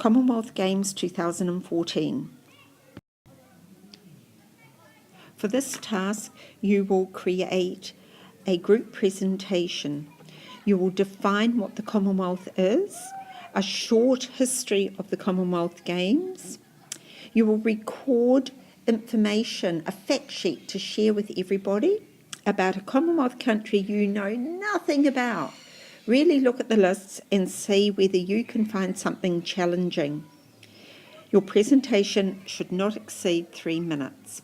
Commonwealth Games 2014. For this task, you will create a group presentation. You will define what the Commonwealth is, a short history of the Commonwealth Games. You will record information, a fact sheet to share with everybody about a Commonwealth country you know nothing about. Really look at the lists and see whether you can find something challenging. Your presentation should not exceed 3 minutes.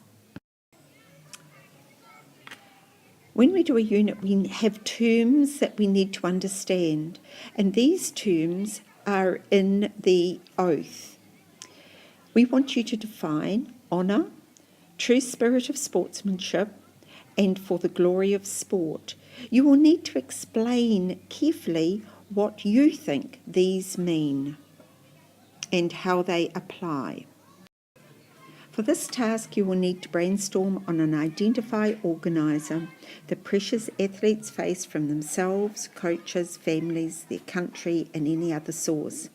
When we do a unit, we have terms that we need to understand, and these terms are in the oath. We want you to define honour, true spirit of sportsmanship, and for the glory of sport. You will need to explain carefully what you think these mean and how they apply. For this task, you will need to brainstorm on an identify organiser, the pressures athletes face from themselves, coaches, families, their country and any other source.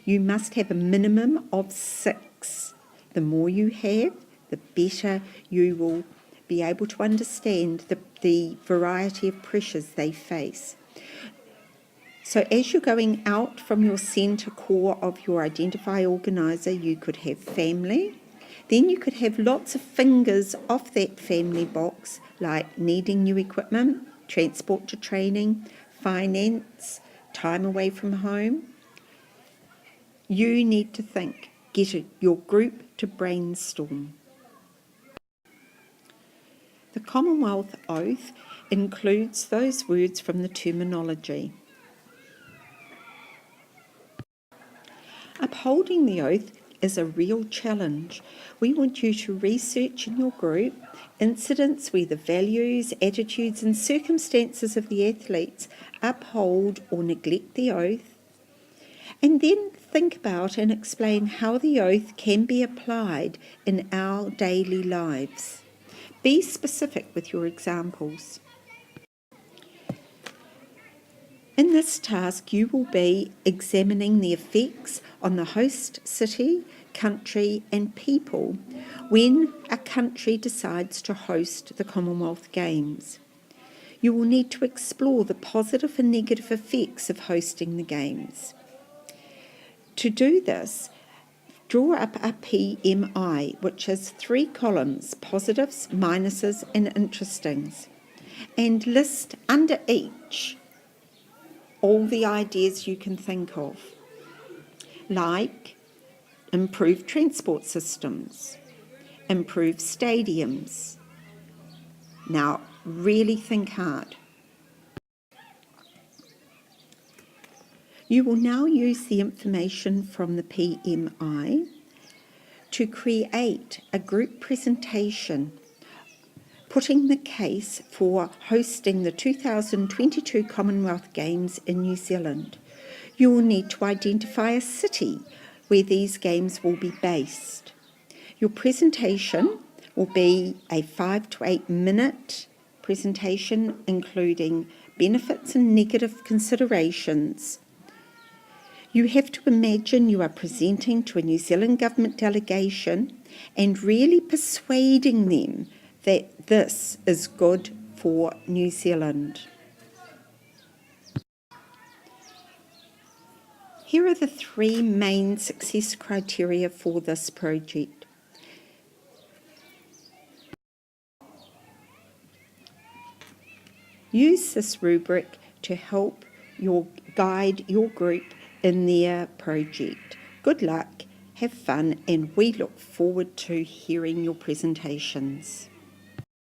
You must have a minimum of 6. The more you have, the better you will be able to understand the variety of pressures they face. So as you're going out from your centre core of your identify organiser, you could have family. Then you could have lots of fingers off that family box, like needing new equipment, transport to training, finance, time away from home. You need to think, get your group to brainstorm. The Commonwealth Oath includes those words from the terminology. Upholding the oath is a real challenge. We want you to research in your group incidents where the values, attitudes and circumstances of the athletes uphold or neglect the oath, and then think about and explain how the oath can be applied in our daily lives. Be specific with your examples. In this task, you will be examining the effects on the host city, country and people when a country decides to host the Commonwealth Games. You will need to explore the positive and negative effects of hosting the Games. To do this, draw up a PMI, which has 3 columns, positives, minuses and interestings, and list under each all the ideas you can think of, like improved transport systems, improved stadiums. Now, really think hard. You will now use the information from the PMI to create a group presentation putting the case for hosting the 2022 Commonwealth Games in New Zealand. You will need to identify a city where these games will be based. Your presentation will be a 5 to 8 minute presentation including benefits and negative considerations. You have to imagine you are presenting to a New Zealand government delegation and really persuading them that this is good for New Zealand. Here are the 3 main success criteria for this project. Use this rubric to help guide your group in their project. Good luck, have fun, and we look forward to hearing your presentations.